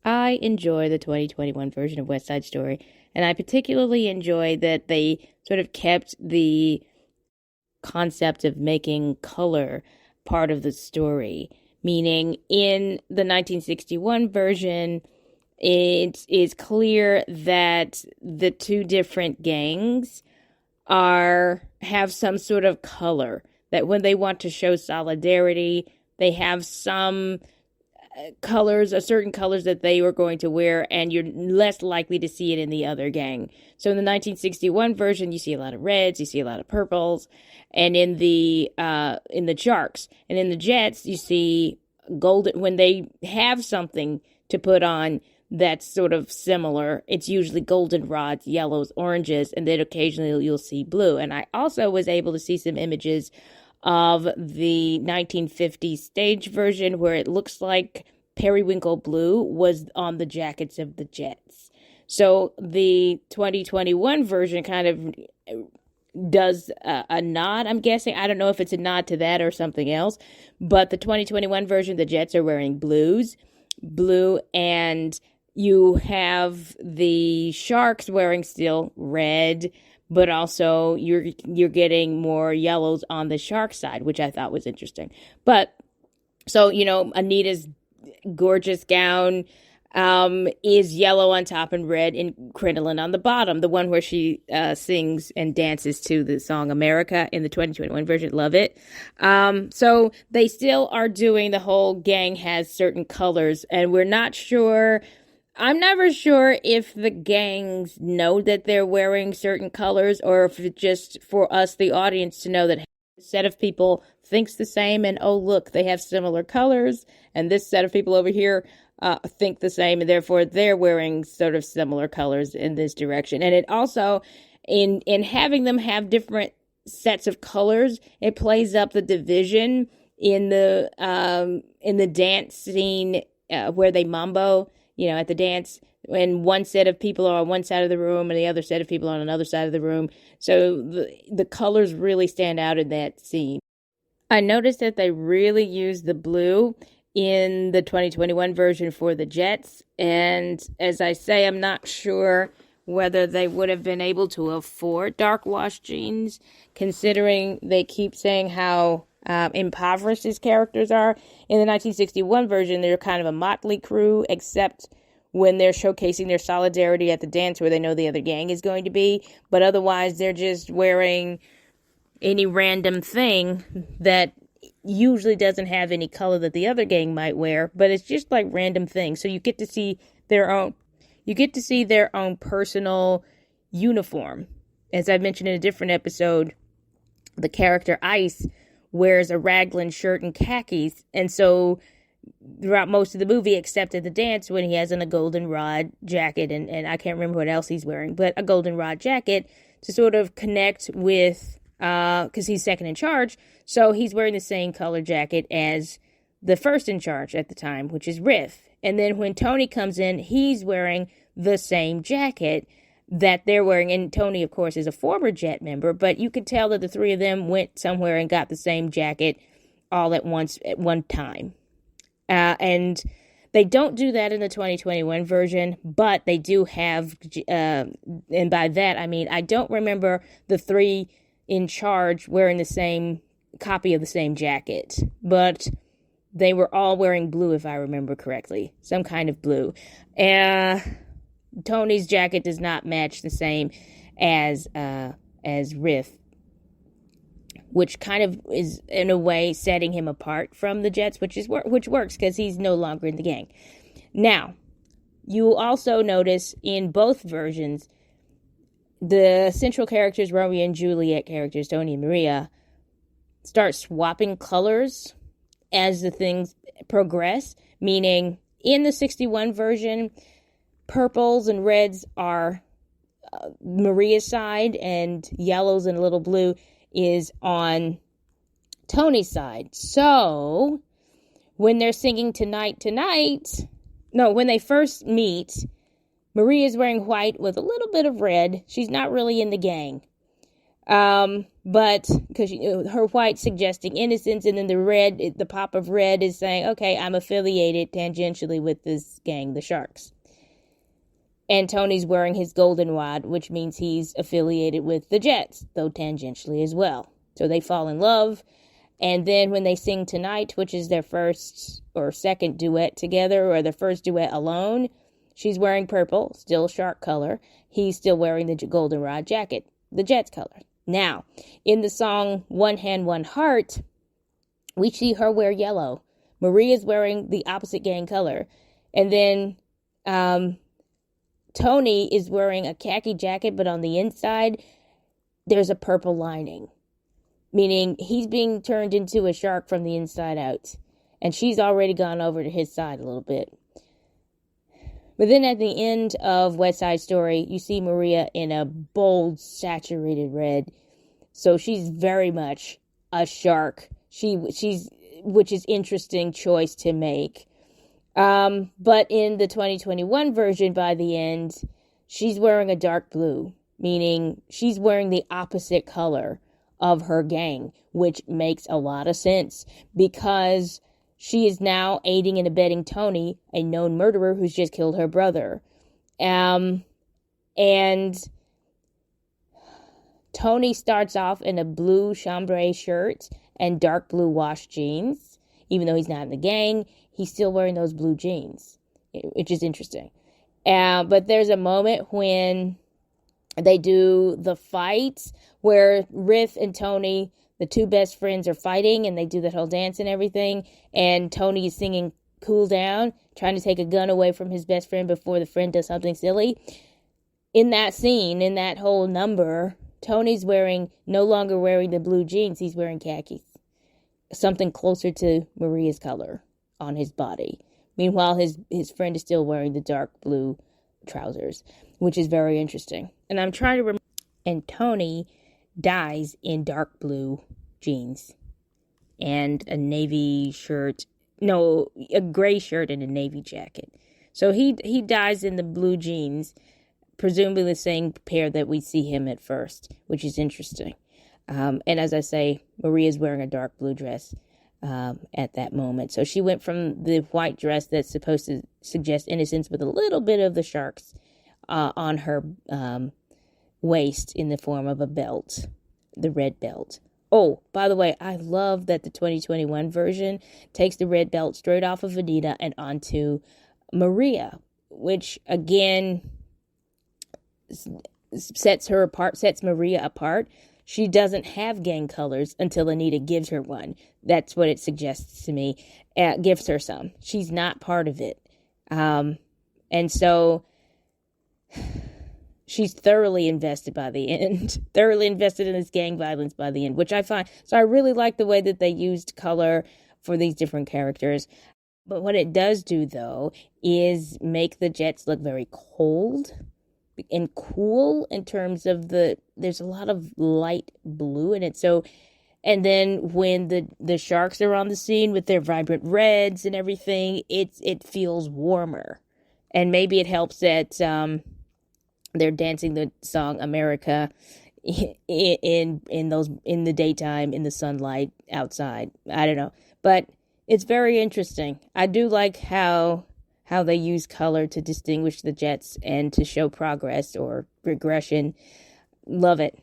I enjoy the 2021 version of West Side Story, and I particularly enjoy that they sort of kept the concept of making color part of the story. Meaning, in the 1961 version, it is clear that the two different gangs have some sort of color. That when they want to show solidarity, they have some colors, or certain colors that they were going to wear, and you're less likely to see it in the other gang. So in the 1961 version, you see a lot of reds, you see a lot of purples, and in the Sharks and in the Jets, you see golden. When they have something to put on that's sort of similar, it's usually goldenrods, yellows, oranges, and then occasionally you'll see blue. And I also was able to see some images of the 1950s stage version where it looks like periwinkle blue was on the jackets of the Jets. So the 2021 version kind of does a nod, I'm guessing. I don't know if it's a nod to that or something else, but the 2021 version, the Jets are wearing blue, and you have the Sharks wearing still red, but also you're getting more yellows on the Shark side, which I thought was interesting. But so, Anita's gorgeous gown is yellow on top and red in crinoline on the bottom, the one where she sings and dances to the song America in the 2021 version. Love it. So they still are doing the whole gang has certain colors, and we're not sure. I'm never sure if the gangs know that they're wearing certain colors, or if it's just for us, the audience, to know that a set of people thinks the same, and oh, look, they have similar colors, and this set of people over here think the same, and therefore they're wearing sort of similar colors in this direction. And it also, in having them have different sets of colors, it plays up the division in the dance scene where they mambo. At the dance, when one set of people are on one side of the room and the other set of people on another side of the room. So the colors really stand out in that scene. I noticed that they really used the blue in the 2021 version for the Jets. And as I say, I'm not sure whether they would have been able to afford dark wash jeans, considering they keep saying how impoverished his characters are. In the 1961 version, they're kind of a motley crew, except when they're showcasing their solidarity at the dance where they know the other gang is going to be. But otherwise, they're just wearing any random thing that usually doesn't have any color that the other gang might wear, but it's just like random things. So you get to see their own personal uniform. As I mentioned in a different episode, the character Ice wears a raglan shirt and khakis, and so throughout most of the movie, except at the dance when he has on a goldenrod jacket, and I can't remember what else he's wearing, but a goldenrod jacket to sort of connect with, because he's second in charge, so he's wearing the same color jacket as the first in charge at the time, which is Riff. And then when Tony comes in, he's wearing the same jacket that they're wearing. And Tony, of course, is a former Jet member, but you could tell that the three of them went somewhere and got the same jacket all at once at one time. And they don't do that in the 2021 version, but they do have, and by that I mean I don't remember the three in charge wearing the same copy of the same jacket, but they were all wearing blue, if I remember correctly, some kind of blue. Tony's jacket does not match the same as Riff, which kind of is in a way setting him apart from the Jets, which works because he's no longer in the gang. Now, you will also notice in both versions, the central characters, Romeo and Juliet characters, Tony and Maria, start swapping colors as the things progress, meaning in the 61 version, purples and reds are Maria's side, and yellows and a little blue is on Tony's side. So when they're singing when they first meet, Maria's wearing white with a little bit of red. She's not really in the gang. But because her white suggesting innocence, and then the red, the pop of red is saying, okay, I'm affiliated tangentially with this gang, the Sharks. And Tony's wearing his goldenrod, which means he's affiliated with the Jets, though tangentially as well. So they fall in love. And then when they sing Tonight, which is their first or second duet together, or their first duet alone, she's wearing purple, still Shark color. He's still wearing the goldenrod jacket, the Jets color. Now, in the song One Hand, One Heart, we see her wear yellow. Maria's wearing the opposite gang color. And then Tony is wearing a khaki jacket, but on the inside, there's a purple lining, meaning he's being turned into a shark from the inside out. And she's already gone over to his side a little bit. But then at the end of West Side Story, you see Maria in a bold, saturated red. So she's very much a shark. She's which is interesting choice to make. But in the 2021 version, by the end, she's wearing a dark blue, meaning she's wearing the opposite color of her gang, which makes a lot of sense because she is now aiding and abetting Tony, a known murderer who's just killed her brother. And Tony starts off in a blue chambray shirt and dark blue wash jeans. Even though he's not in the gang, he's still wearing those blue jeans, which is interesting. But there's a moment when they do the fight where Riff and Tony, the two best friends, are fighting, and they do that whole dance and everything. And Tony is singing Cool Down, trying to take a gun away from his best friend before the friend does something silly. In that scene, in that whole number, Tony's no longer wearing the blue jeans, he's wearing khakis. Something closer to Maria's color on his body. Meanwhile, his friend is still wearing the dark blue trousers, which is very interesting. And I'm trying to remember. And Tony dies in dark blue jeans and a navy shirt. No, a gray shirt and a navy jacket. So he dies in the blue jeans, presumably the same pair that we see him at first, which is interesting. And as I say, Maria's wearing a dark blue dress at that moment. So she went from the white dress that's supposed to suggest innocence with a little bit of the sharks on her waist in the form of a belt, the red belt. Oh, by the way, I love that the 2021 version takes the red belt straight off of Anita and onto Maria, which again sets Maria apart. She doesn't have gang colors until Anita gives her one. That's what it suggests to me. Gives her some. She's not part of it. And so she's thoroughly invested by the end. Thoroughly invested in this gang violence by the end, which I find. So I really like the way that they used color for these different characters. But what it does do, though, is make the Jets look very cold and cool in terms of there's a lot of light blue in it. So, and then when the Sharks are on the scene with their vibrant reds and everything, it feels warmer. And maybe it helps that they're dancing the song America in the daytime in the sunlight outside. I don't know, but it's very interesting. I do like how they use color to distinguish the Jets and to show progress or regression. Love it.